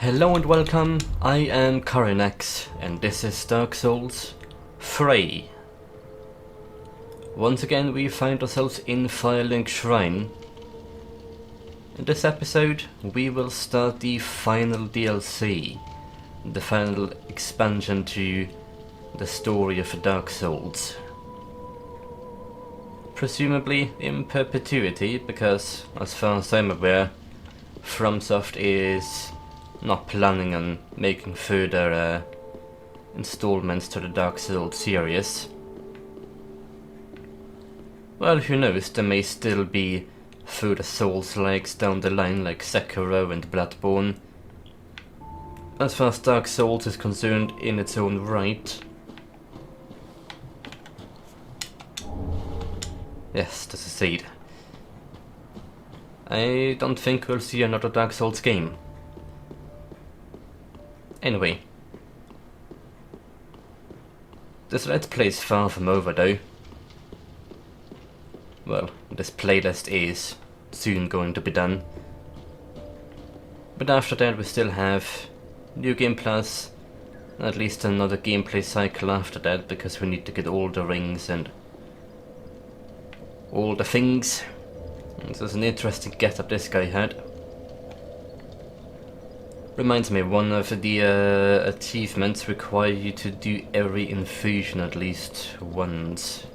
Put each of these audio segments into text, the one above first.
Hello and welcome, I am Carynx and this is Dark Souls 3. Once again we find ourselves in Firelink Shrine. In this episode we will start the final DLC, the final expansion to the story of Dark Souls. Presumably in perpetuity, because as far as I'm aware, FromSoft is not planning on making further installments to the Dark Souls series. Well, who knows, there may still be further Souls-likes down the line like Sekiro and Bloodborne. As far as Dark Souls is concerned in its own right. Yes, there's a seed. I don't think we'll see another Dark Souls game. Anyway. This Let's Play is far from over though. Well, this playlist is soon going to be done. But after that we still have New Game Plus, and at least another gameplay cycle after that, because we need to get all the rings and all the things. This is an interesting getup this guy had. Reminds me, one of the achievements require you to do every infusion at least once.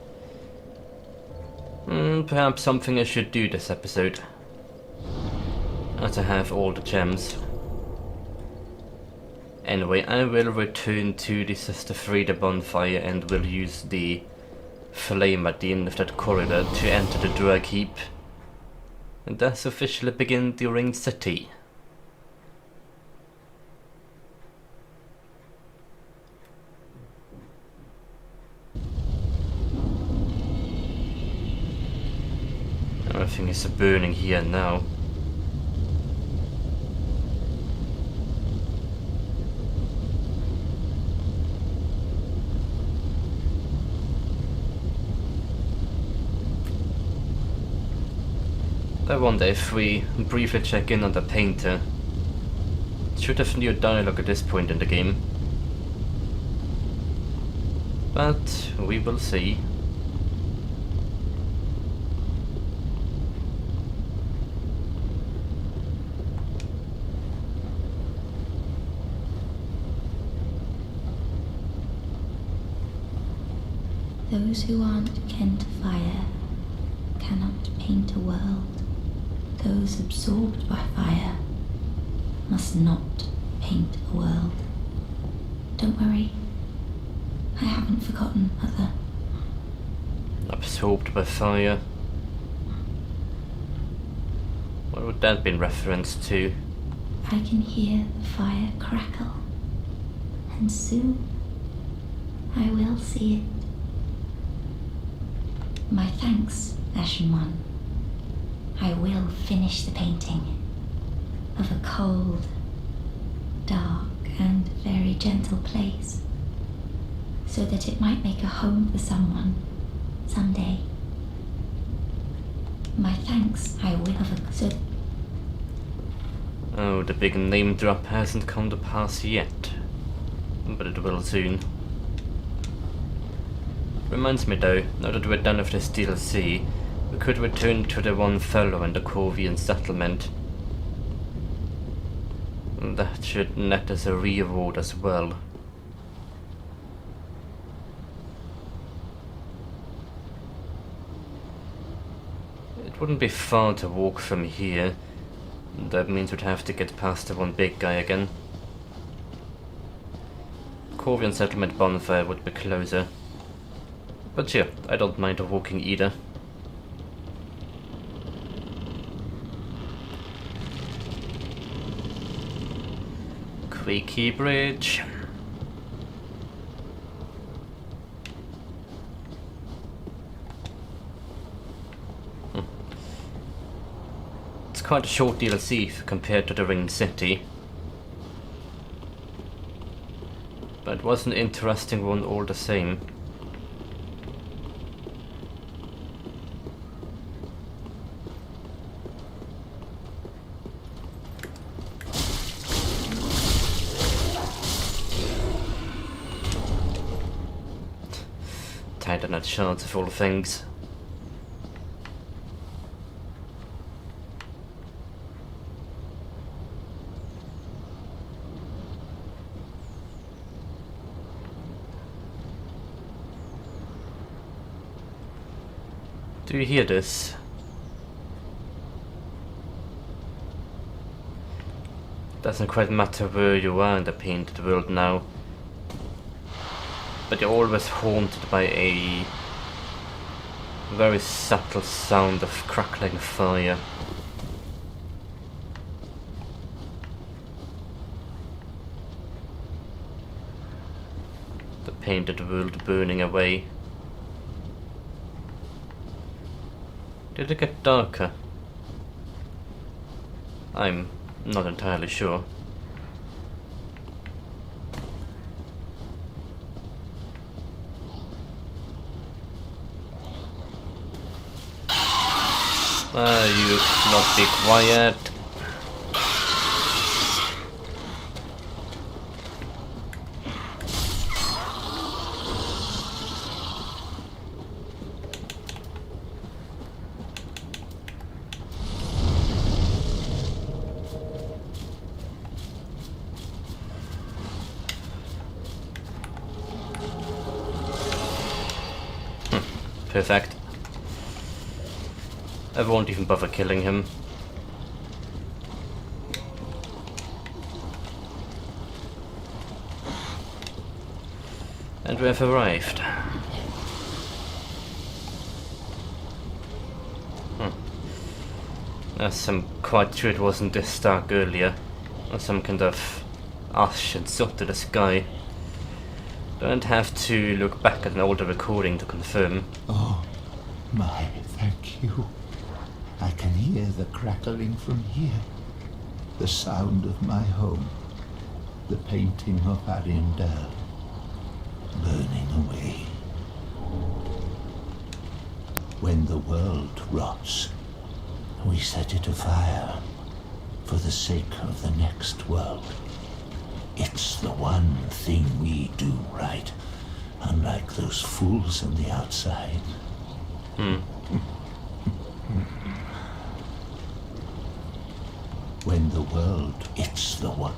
Perhaps something I should do this episode. As I have all the gems. Anyway, I will return to the Sister Frida bonfire and will use the flame at the end of that corridor to enter the Dreg Heap. And thus officially begin the Ringed City. Everything is burning here now. I wonder if we briefly check in on the painter. Should have new dialogue at this point in the game. But we will see. Those who aren't kin to fire cannot paint a world. Those absorbed by fire must not paint a world. Don't worry, I haven't forgotten, Mother. Absorbed by fire. What would that be in reference to? I can hear the fire crackle, and soon I will see it. My thanks, Ashen One. I will finish the painting of a cold, dark, and very gentle place, so that it might make a home for someone someday. My thanks, I will have Oh, the big name drop hasn't come to pass yet, but it will soon. Reminds me though, now that we're done with this DLC, we could return to the one fellow in the Corvian settlement. That should net us a reward as well. It wouldn't be far to walk from here. That means we'd have to get past the one big guy again. Corvian settlement bonfire would be closer. But yeah, I don't mind walking either. Creaky bridge. It's quite a short DLC compared to the Ringed City. But it was an interesting one all the same. had a chance of all things. Do you hear this? Doesn't quite matter where you are in the painted world now, but you're always haunted by a very subtle sound of crackling fire. The painted world burning away. Did it get darker? I'm not entirely sure. You not be quiet. Perfect. I won't even bother killing him. And we have arrived. Yes, I'm quite sure it wasn't this dark earlier. Or some kind of ash had soot to the sky. Don't have to look back at an older recording to confirm. Oh, my, thank you. I can hear the crackling from here. The sound of my home. The painting of Ariandel. Burning away. When the world rots, we set it afire for the sake of the next world. It's the one thing we do right, unlike those fools on the outside. When the world, it's the one.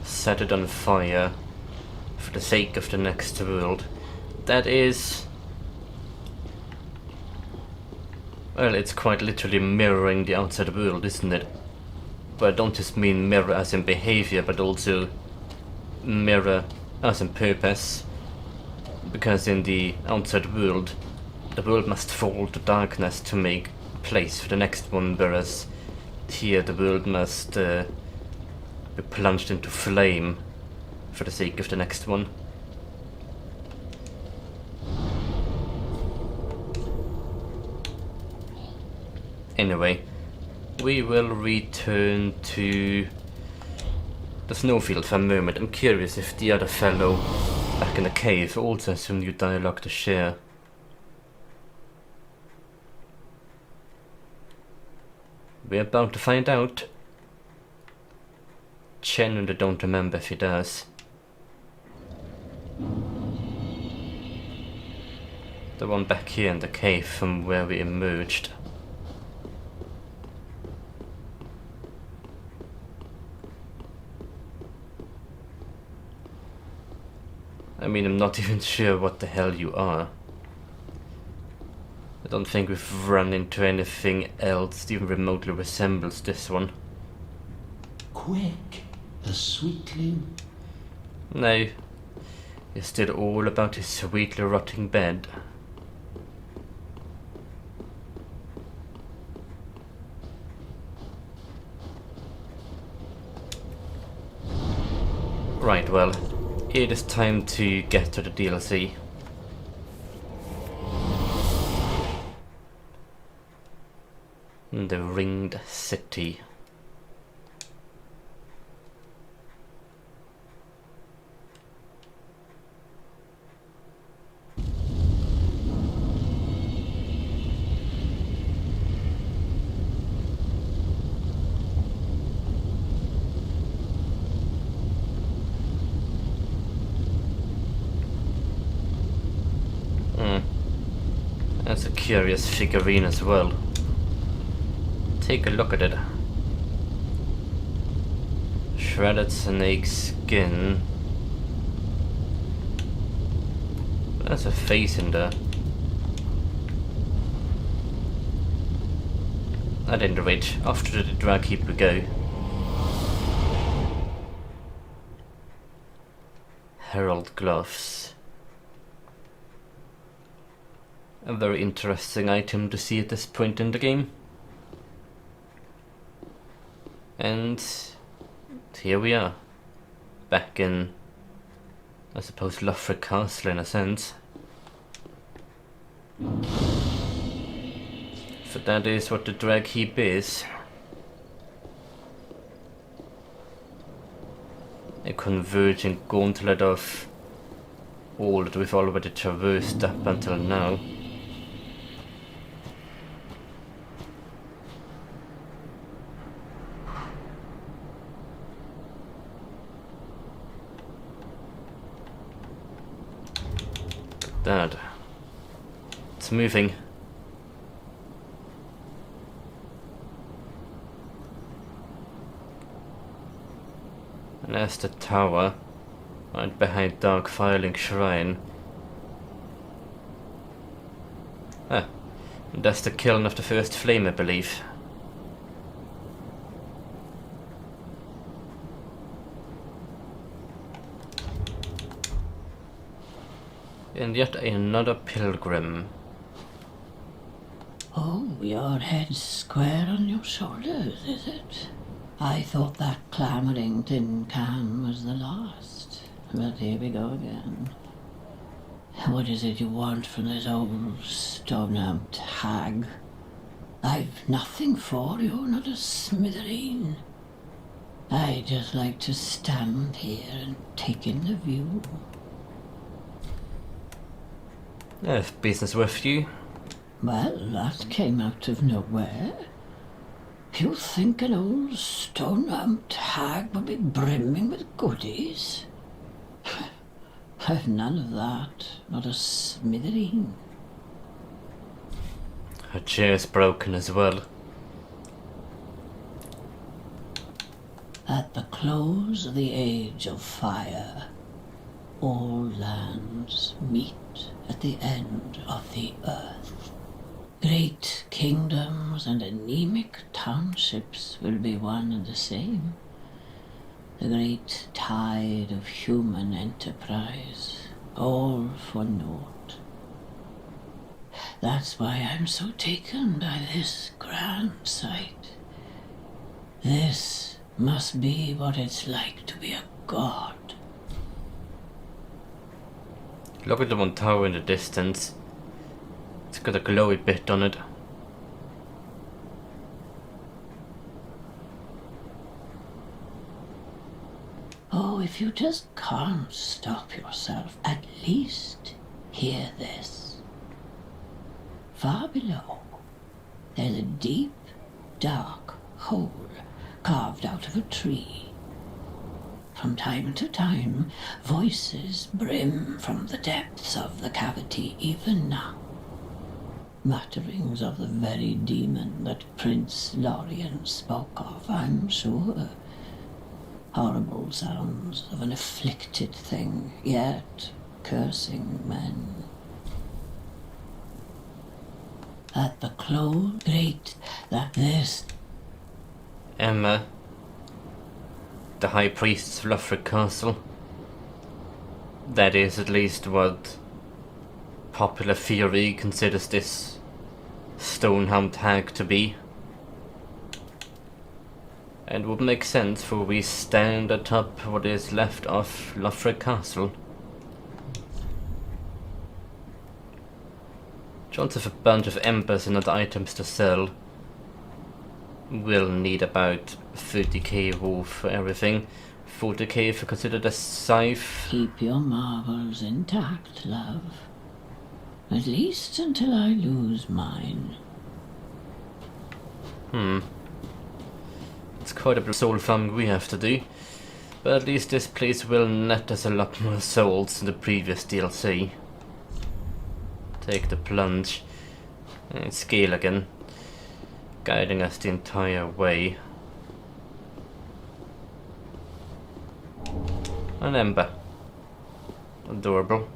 Set it on fire for the sake of the next world. That is... well, it's quite literally mirroring the outside world, isn't it? But I don't just mean mirror as in behavior, but also mirror as in purpose. Because in the outside world, the world must fall to darkness to make place for the next one, whereas here the world must be plunged into flame for the sake of the next one. Anyway, we will return to the snowfield for a moment. I'm curious if the other fellow back in the cave also has some new dialogue to share. We're about to find out. Genuinely don't remember if he does. The one back here in the cave from where we emerged. I mean, I'm not even sure what the hell you are. I don't think we've run into anything else that even remotely resembles this one. Quick, a sweetling. No, it's still all about his sweetly rotting bed. Right, well, it is time to get to the DLC. The Ringed City. That's a curious figurine as well. Take a look at it. Shredded snake skin. There's a face in there. At any rate, off to the Dreg Heap we go. Herald gloves. A very interesting item to see at this point in the game. And here we are. Back in, I suppose, Lothric Castle in a sense. So that is what the Dreg Heap is. A converging gauntlet of all that we've already traversed up until now. That. It's moving. And there's the tower, right behind Dark Firelink Shrine. Ah, and that's the kiln of the first flame, I believe. And yet another pilgrim. Oh, your head's square on your shoulders, is it? I thought that clamouring tin can was the last, but here we go again. What is it you want from this old stone-humped hag? I've nothing for you, not a smithereen. I just like to stand here and take in the view. If business with you. Well, that came out of nowhere. You think an old stone-humped hag would be brimming with goodies? I've none of that, not a smithereen. Her chair's broken as well. At the close of the age of fire, all lands meet at the end of the earth. Great kingdoms and anemic townships will be one and the same. The great tide of human enterprise, all for naught. That's why I'm so taken by this grand sight. This must be what it's like to be a god. Look at the one tower in the distance. It's got a glowy bit on it. Oh, if you just can't stop yourself, at least hear this. Far below, there's a deep, dark hole carved out of a tree. From time to time, voices brim from the depths of the cavity even now. Mutterings of the very demon that Prince Lorien spoke of, I'm sure. Horrible sounds of an afflicted thing, yet cursing men. At the close, great that this... Emma, the High Priestess of Lothric Castle. That is at least what popular theory considers this stone-humped hag to be. And would make sense, for we stand atop what is left of Lothric Castle. Chance of a bunch of embers and other items to sell. We'll need about 30k wool for everything. 40k if you consider the scythe. Keep your marvels intact, love. At least until I lose mine. It's quite a bit of soul farming we have to do. But at least this place will net us a lot more souls than the previous DLC. Take the plunge. And scale again, guiding us the entire way. An ember. Adorable.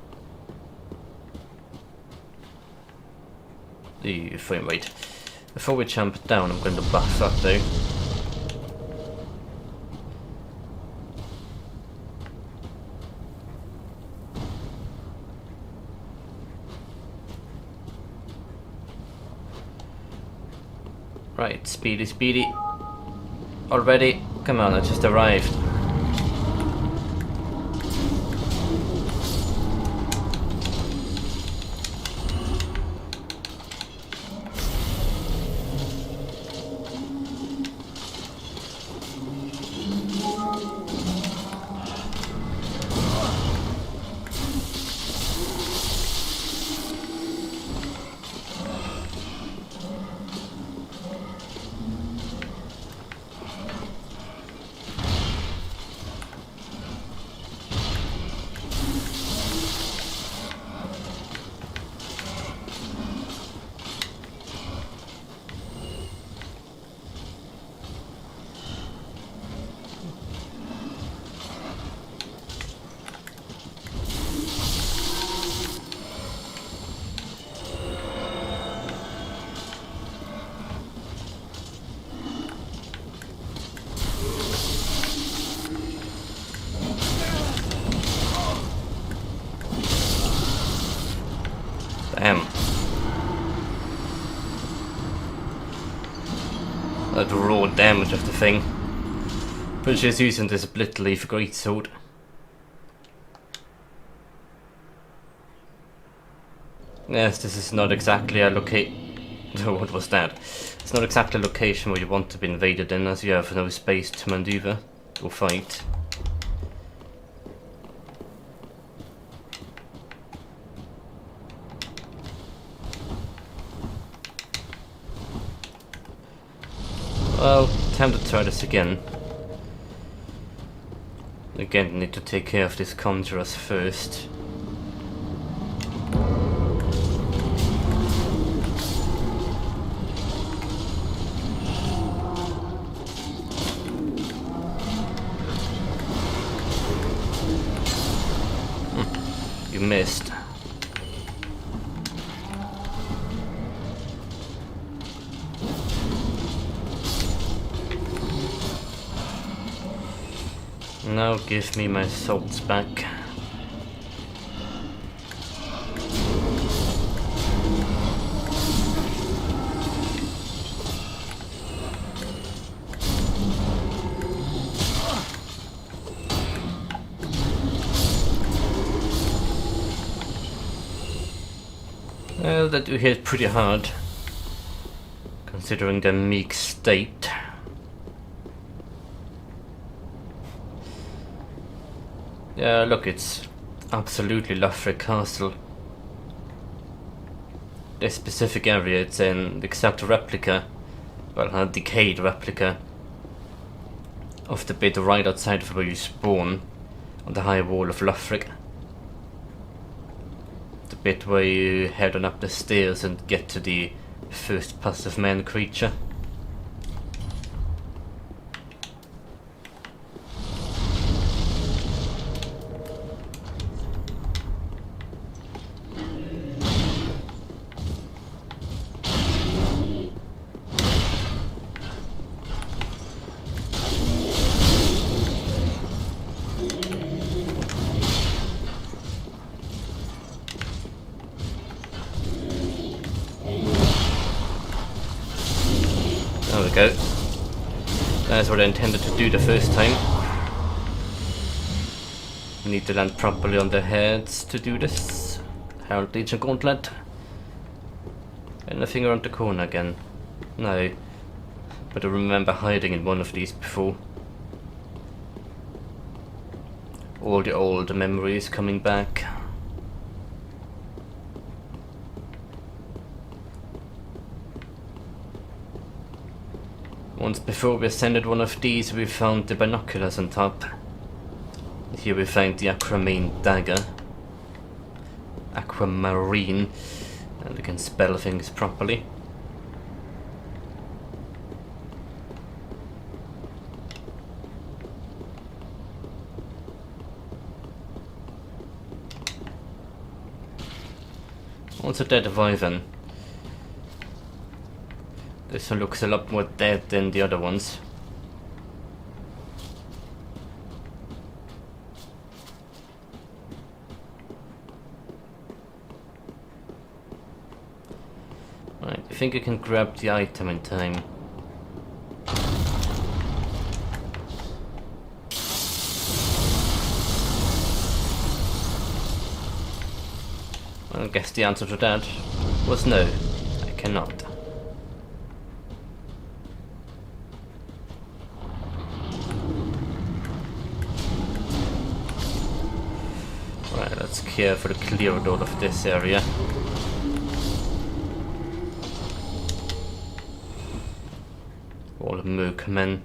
The frame rate. Before we jump down, I'm going to buff that though. Right, speedy, speedy. Already? Come on, I just arrived. Damn. That raw damage of the thing. But she's using this Blitleaf greatsword. Yes, this is not exactly a what was that? It's not exactly a location where you want to be invaded in, as you have no space to maneuver or fight. Well, time to try this again. Again, need to take care of these conjurers first. You missed. Now give me my salts back. Well, that do hit pretty hard, considering their meek state. Yeah, look, it's absolutely Lothric Castle. This specific area, it's an exact replica, well, a decayed replica of the bit right outside of where you spawn on the high wall of Lothric. The bit where you head on up the stairs and get to the first passive man creature. There we go. That's what I intended to do the first time. We need to land properly on their heads to do this. Herald Legion Gauntlet. Anything around the corner again? No. But I remember hiding in one of these before. All the old memories coming back. Once before we ascended one of these, we found the binoculars on top. Here we find the Aquamarine dagger. Aquamarine. And we can spell things properly. Also dead Wyvern. This one looks a lot more dead than the other ones. Right, I think I can grab the item in time. I guess the answer to that was no, I cannot. Right, let's carefully clear all of this area. All the Mookmen.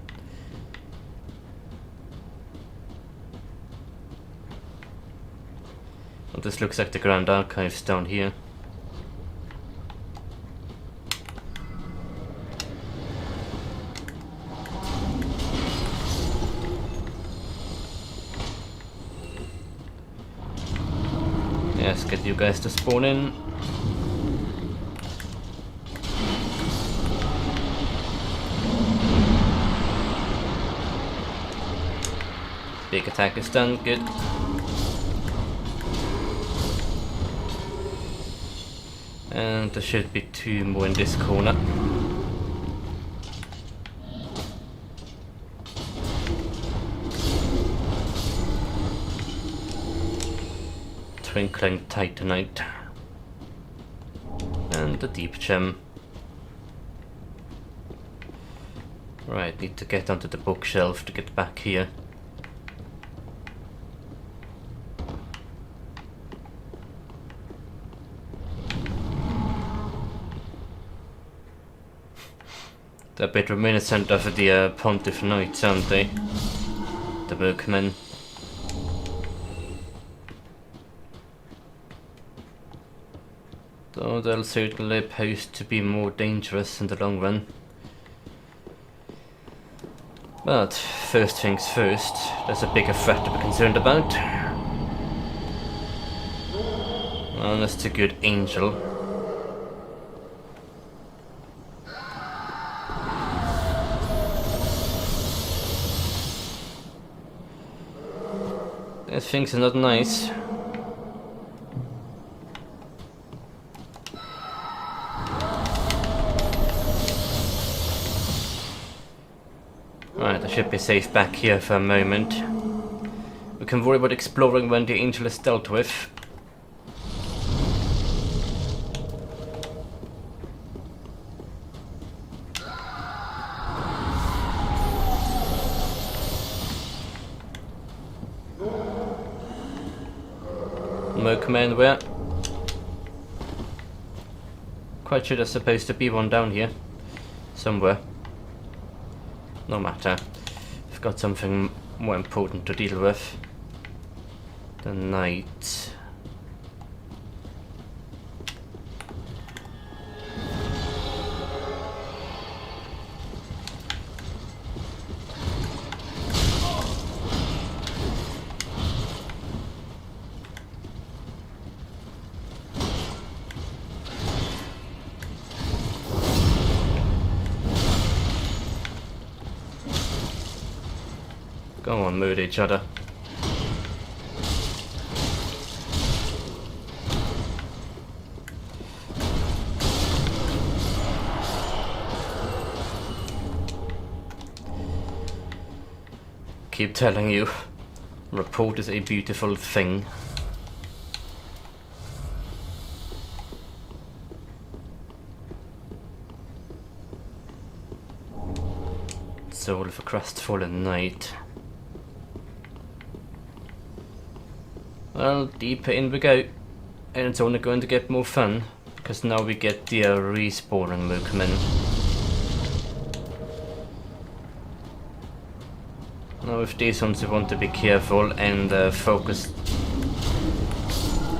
Well, this looks like the Grand Archives down here. Yes, get you guys to spawn in. Big attack is done, good. And there should be 2 more in this corner. Twinkling Titanite. And the Deep Gem. Right, need to get onto the bookshelf to get back here. They're a bit reminiscent of the Pontiff Knights, aren't they? The Mookmen. Though they'll certainly pose to be more dangerous in the long run. But first things first, there's a bigger threat to be concerned about. And that's the good angel. These things are not nice. Right, I should be safe back here for a moment. We can worry about exploring when the angel is dealt with. Mookmen where? Quite sure there's supposed to be one down here. Somewhere. No matter. I've got something more important to deal with. The night. Go on, murder each other. Keep telling you, report is a beautiful thing. Soul of a crestfallen knight. Well, deeper in we go, and it's only going to get more fun, because now we get the respawning Mookmen. Now with these ones we want to be careful and focus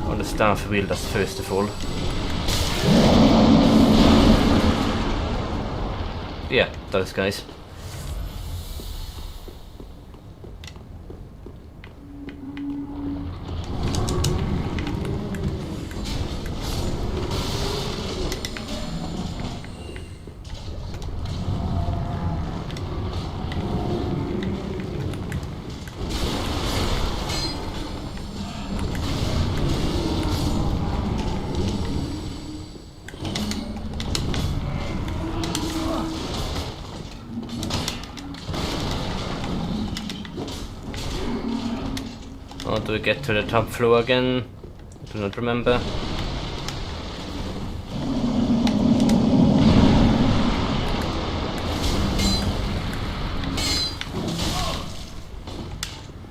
on the staff wielders first of all. Yeah, those guys. How do we get to the top floor again? I do not remember.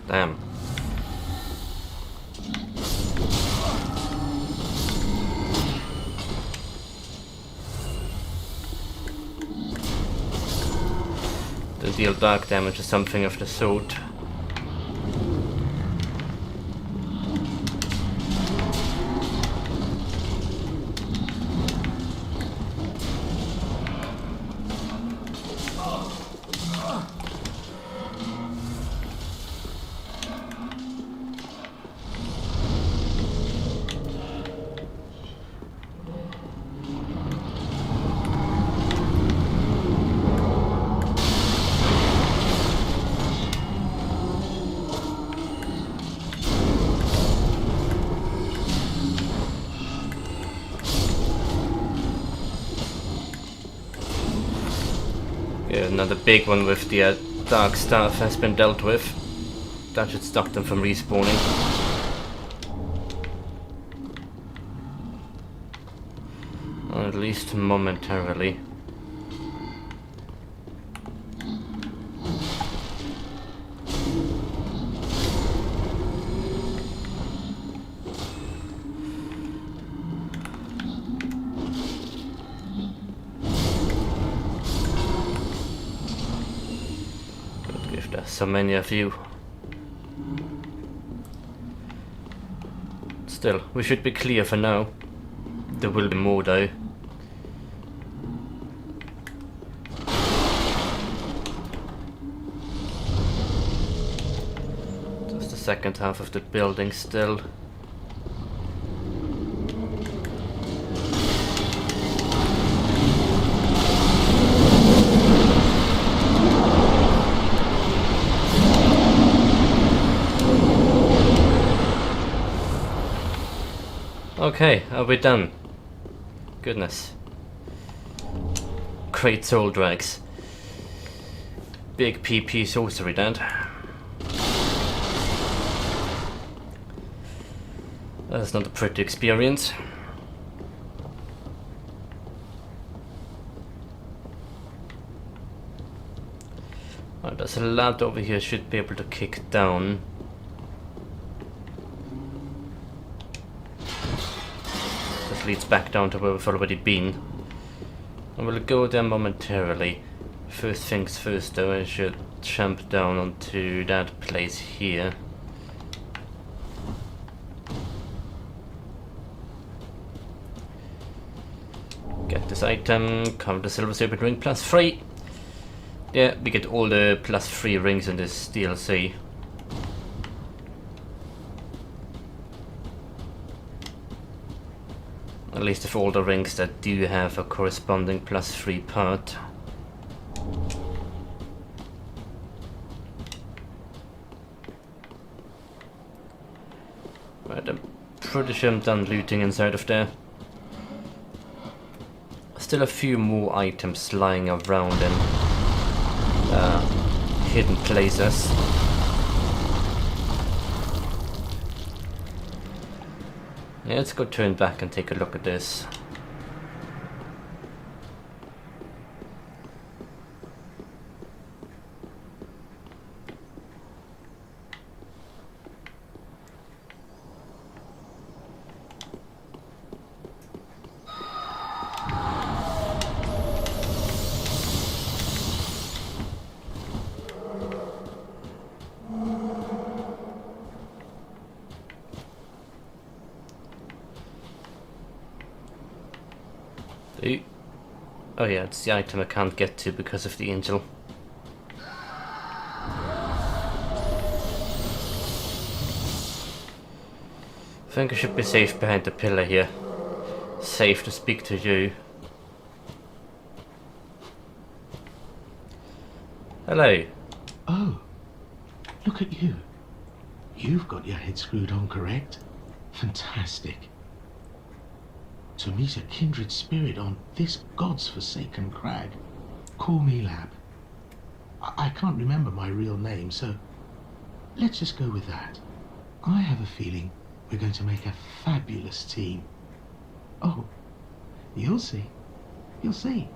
Damn. To deal dark damage or something of the sort. Yeah, another big one with the dark staff has been dealt with. That should stop them from respawning. Or at least momentarily. If there's so many of you. Still, we should be clear for now. There will be more though. Just the second half of the building still. Okay, are we done? Goodness. Great soul drags. Big PP sorcery dad. That's not a pretty experience. Oh, there's a lad over here, should be able to kick down. Leads back down to where we've already been. And we'll go there momentarily. First things first though, I should jump down onto that place here. Get this item, cover the silver serpent ring +3. Yeah, we get all the +3 rings in this DLC. At least of all the rings that do have a corresponding +3 part. Right, I'm pretty sure I'm done looting inside of there. Still a few more items lying around in hidden places. Yeah, let's go turn back and take a look at this. Ooh. Oh yeah, it's the item I can't get to because of the angel. I think I should be safe behind the pillar here. Safe to speak to you. Hello. Oh, look at you. You've got your head screwed on correct. Fantastic. To meet a kindred spirit on this god's forsaken crag. Call me Lab. I can't remember my real name, so let's just go with that. I have a feeling we're going to make a fabulous team. Oh, you'll see. You'll see.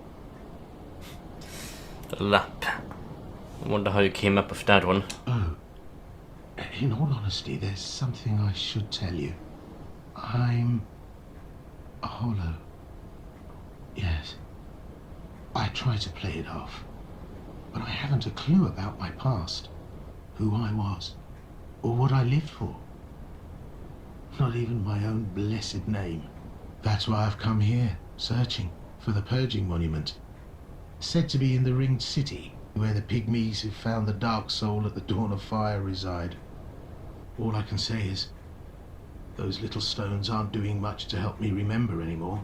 Lap. I wonder how you came up with that one. Oh, in all honesty, there's something I should tell you. I'm a hollow. Yes. I try to play it off, but I haven't a clue about my past, who I was, or what I lived for. Not even my own blessed name. That's why I've come here, searching for the Purging Monument. Said to be in the Ringed City, where the pygmies who found the Dark Soul at the dawn of fire reside. All I can say is, those little stones aren't doing much to help me remember anymore.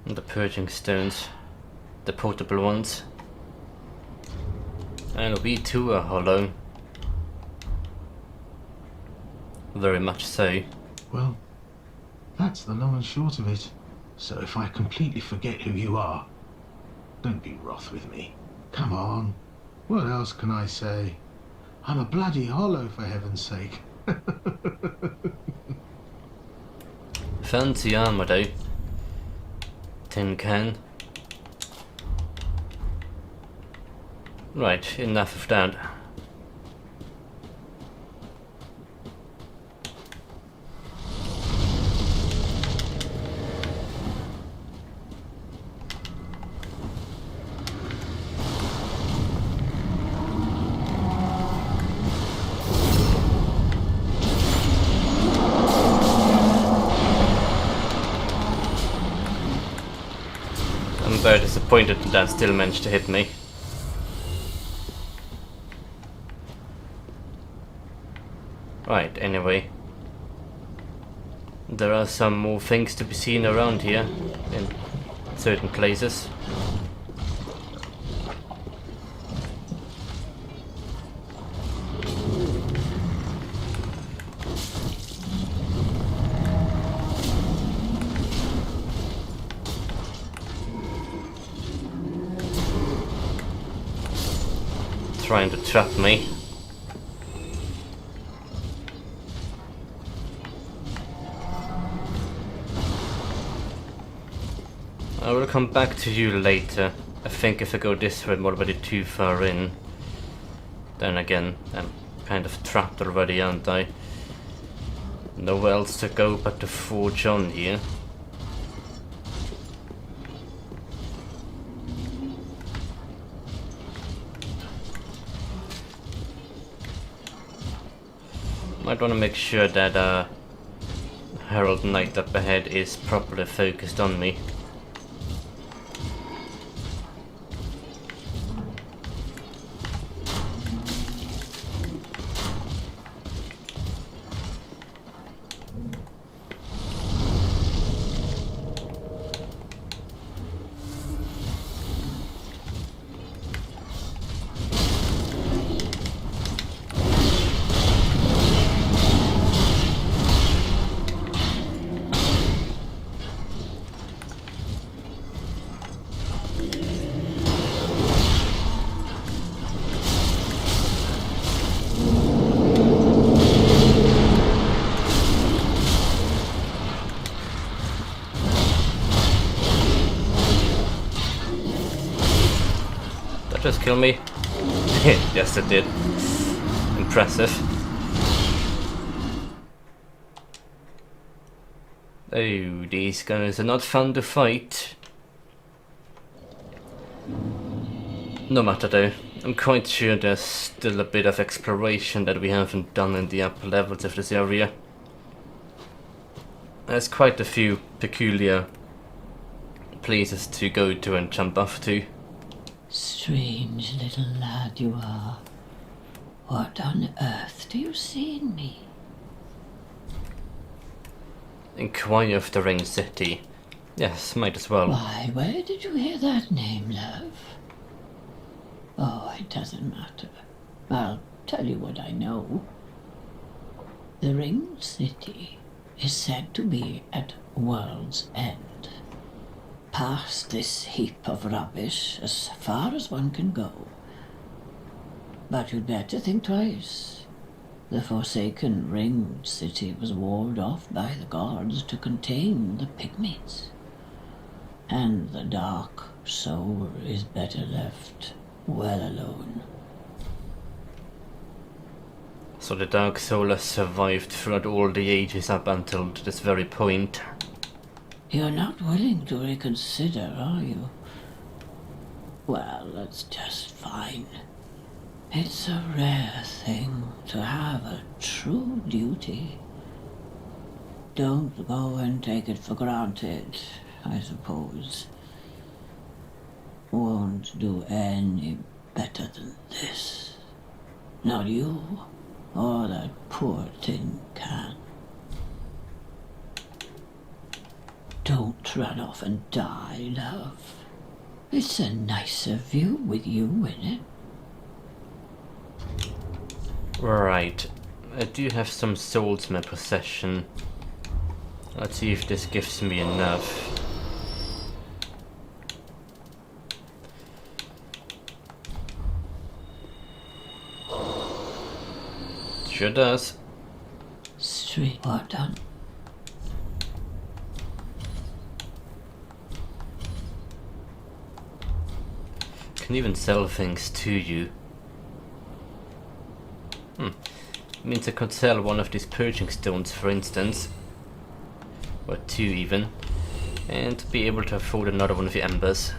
The purging stones. The portable ones. And we too are hollow. Very much so. Well, that's the long and short of it. So if I completely forget who you are, don't be wroth with me. Come on. What else can I say? I'm a bloody hollow, for heaven's sake. Fancy armor though. Tin can. Right, enough of that. I'm very disappointed that still managed to hit me. Right, anyway. There are some more things to be seen around here in certain places. Trying to trap me. I will come back to you later. I think if I go this way I'm already too far in. Then again, I'm kind of trapped already, aren't I? Nowhere else to go but to forge on here. Might want to make sure that Herald Knight up ahead is properly focused on me. Just kill me? Yes, it did. Impressive. Oh, these guys are not fun to fight. No matter though, I'm quite sure there's still a bit of exploration that we haven't done in the upper levels of this area. There's quite a few peculiar places to go to and jump off to. Strange little lad you are. What on earth do you see in me? Inquire of the Ring City. Yes, might as well. Why, where did you hear that name, love? Oh, it doesn't matter. I'll tell you what I know. The Ring City is said to be at World's End. Past this heap of rubbish as far as one can go. But you'd better think twice. The forsaken Ring City was walled off by the gods to contain the pygmies. And the dark soul is better left well alone. So the Dark Soul has survived throughout all the ages up until this very point. You're not willing to reconsider, are you? Well, that's just fine. It's a rare thing to have a true duty. Don't go and take it for granted, I suppose. Won't do any better than this. Not you, or that poor tin can. Don't run off and die, love. It's a nicer view with you in it. Right. I do have some souls in my possession. Let's see if this gives me enough. Sure does. Straight well done. Can even sell things to you. Means I could sell one of these purging stones, for instance. Or two even. And be able to afford another one of the embers.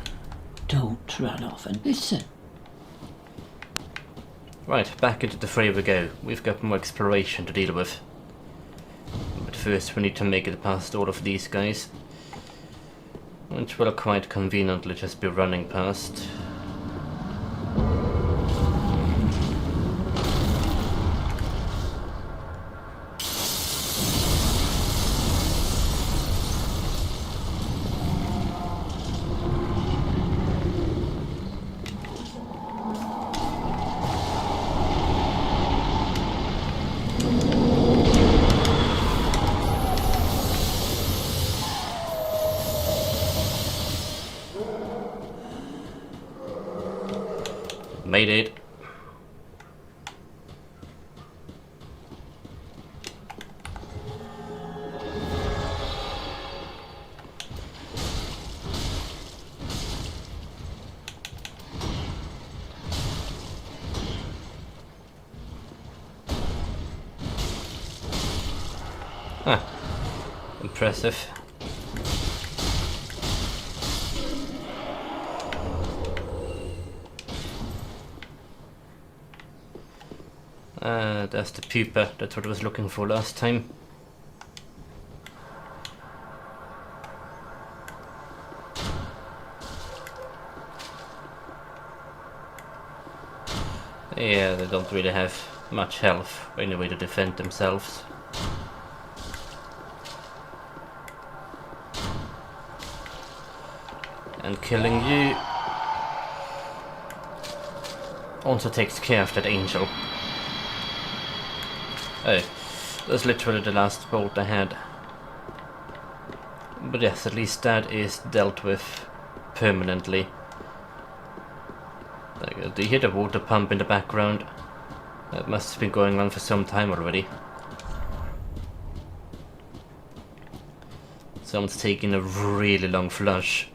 Don't run off and listen. Right, back into the fray we go. We've got more exploration to deal with. But first we need to make it past all of these guys. Which will quite conveniently just be running past. Made it. Ah, impressive. That's the pupa, that's what I was looking for last time. Yeah, they don't really have much health or any way to defend themselves. And killing you also takes care of that angel. Oh, that's literally the last bolt I had. But yes, at least that is dealt with permanently. Do you hear the water pump in the background? That must have been going on for some time already. Someone's taking a really long flush.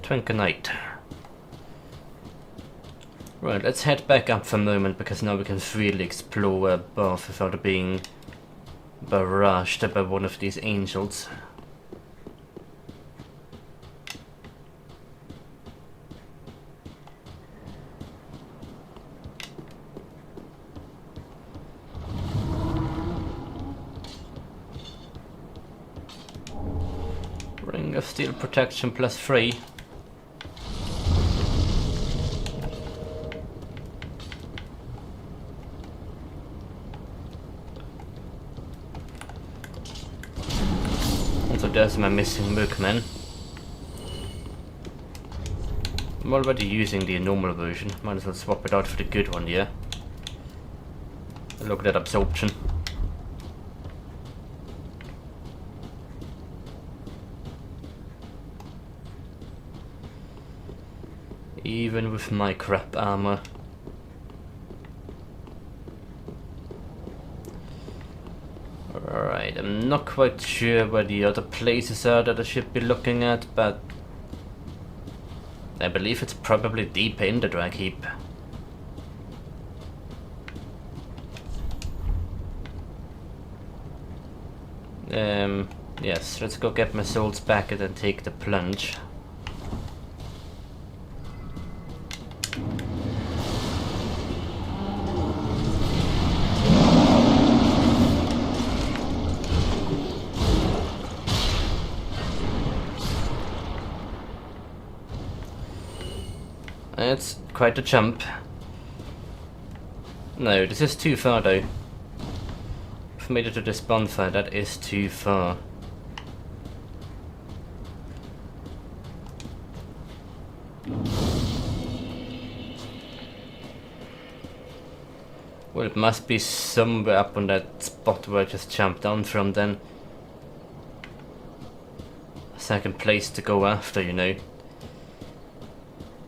Twinkle night. Right, let's head back up for a moment, because now we can freely explore above without being barraged by one of these angels. Ring of Steel protection +3. So there's my missing Mookman. I'm already using the normal version. Might as well swap it out for the good one, yeah. Look at that absorption. Even with my crap armor. Alright, I'm not quite sure where the other places are that I should be looking at, but I believe it's probably deep in the Dreg Heap. Yes, let's go get my souls back and then take the plunge. It's quite a jump. No, this is too far though. I've made it to this bonfire, that is too far. Well, it must be somewhere up on that spot where I just jumped down from then. A second place to go after, you know.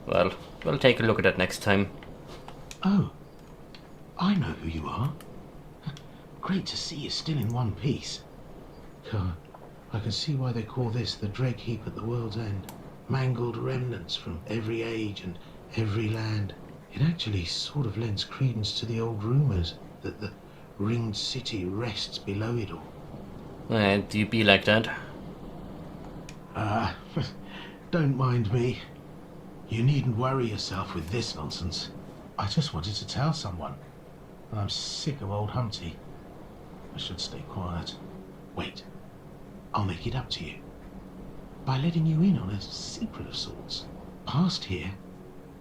Well, we'll take a look at that next time. Oh, I know who you are. Great to see you still in one piece. God, I can see why they call this the Dreg Heap at the world's end. Mangled remnants from every age and every land. It actually sort of lends credence to the old rumours that the ringed city rests below it all. Do you be like that? Don't mind me. You needn't worry yourself with this nonsense. I just wanted to tell someone, and I'm sick of old Humpty. I should stay quiet. Wait, I'll make it up to you. By letting you in on a secret of sorts. Past here,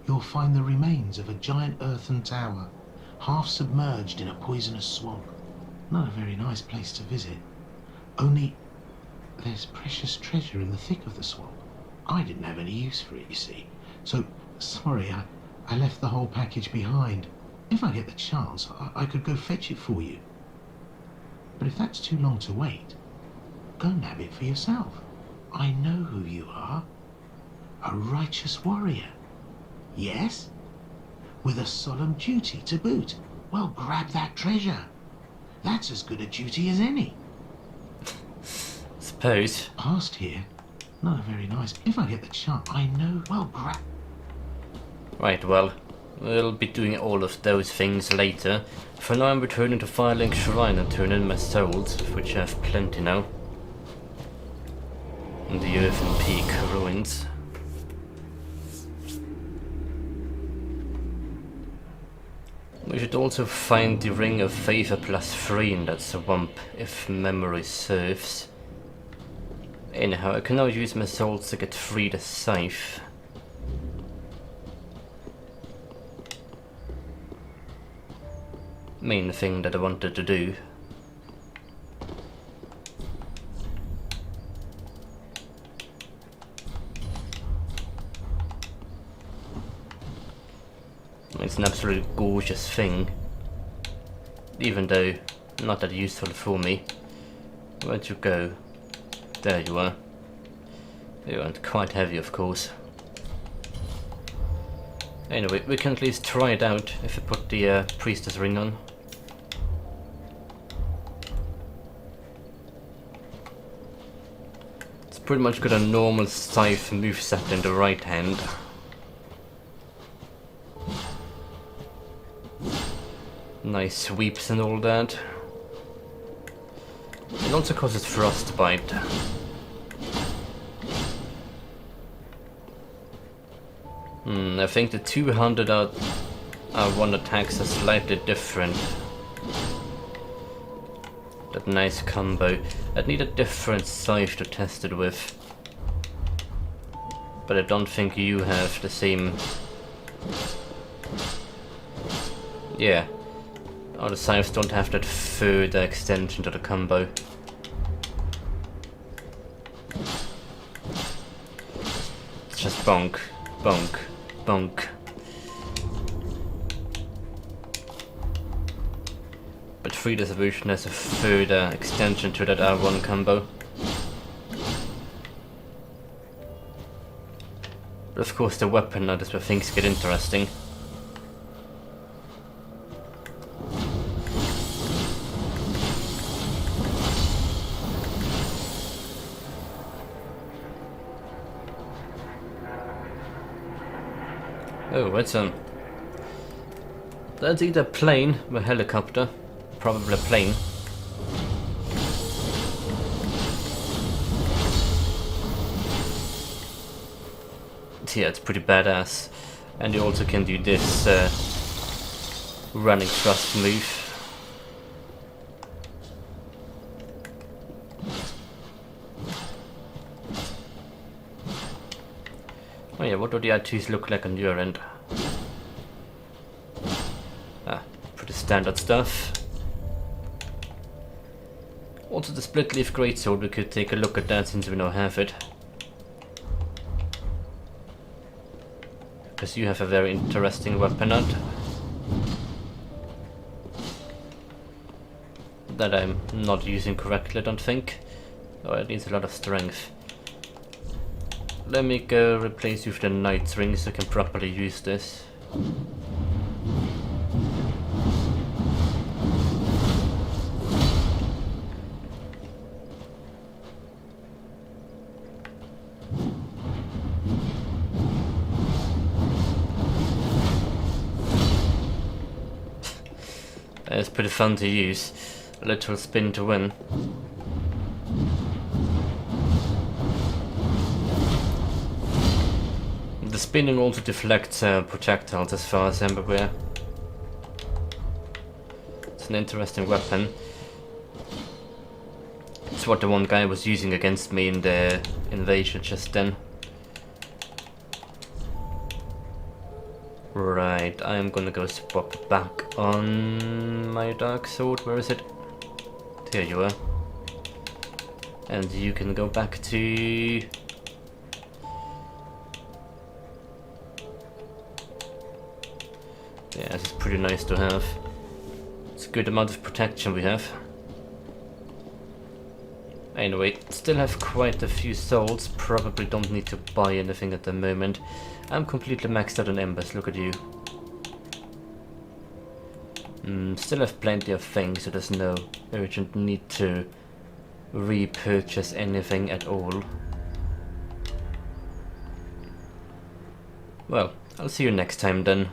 you'll find the remains of a giant earthen tower, half submerged in a poisonous swamp. Not a very nice place to visit. Only, there's precious treasure in the thick of the swamp. I didn't have any use for it, you see. So, sorry, I left the whole package behind. If I get the chance, I could go fetch it for you. But if that's too long to wait, go nab it for yourself. I know who you are. A righteous warrior. Yes? With a solemn duty to boot. Well, grab that treasure. That's as good a duty as any. Suppose. Past here, not a very nice. If I get the chance, I know. Well, grab. Right, well, we'll be doing all of those things later. For now I'm returning to Firelink Shrine and turning in my souls, of which I have plenty now. In the Earthen Peak ruins. We should also find the Ring of Favor +3 in that swamp, if memory serves. Anyhow, I can now use my souls to get free the scythe. Main thing that I wanted to do. It's an absolutely gorgeous thing, even though not that useful for me. Where'd you go? There you are. You aren't quite heavy, of course. Anyway, we can at least try it out if I put the priestess ring on. It's pretty much got a normal scythe moveset in the right hand. Nice sweeps and all that. It also causes frostbite. I think the 200 R1 attacks are slightly different. That nice combo. I'd need a different scythe to test it with. But I don't think you have the same... Yeah. All the scythes don't have that further extension to the combo. It's just bonk, bonk, bonk. But 3 Distribution has a further extension to that R1 combo. But of course the weapon nut is where things get interesting. Oh, that's either a plane or a helicopter. Probably a plane. Yeah, it's pretty badass. And you also can do this running thrust move. Oh yeah, what do the R2s look like on your end? Ah, pretty standard stuff. Also the split leaf greatsword, we could take a look at that since we now have it. Because you have a very interesting weapon nut. That I'm not using correctly, I don't think. Oh, it needs a lot of strength. Let me go replace you with the Knight's Ring so I can properly use this. It's pretty fun to use. A little spin to win. The spinning also deflects projectiles as far as I'm aware. It's an interesting weapon. It's what the one guy was using against me in the invasion just then. Right, I'm gonna go swap back on my dark sword. Where is it? Here you are. And you can go back to... Yeah, this is pretty nice to have. It's a good amount of protection we have. Anyway, still have quite a few souls. Probably don't need to buy anything at the moment. I'm completely maxed out on embers, look at you. Still have plenty of things, so there's no urgent need to repurchase anything at all. Well, I'll see you next time then.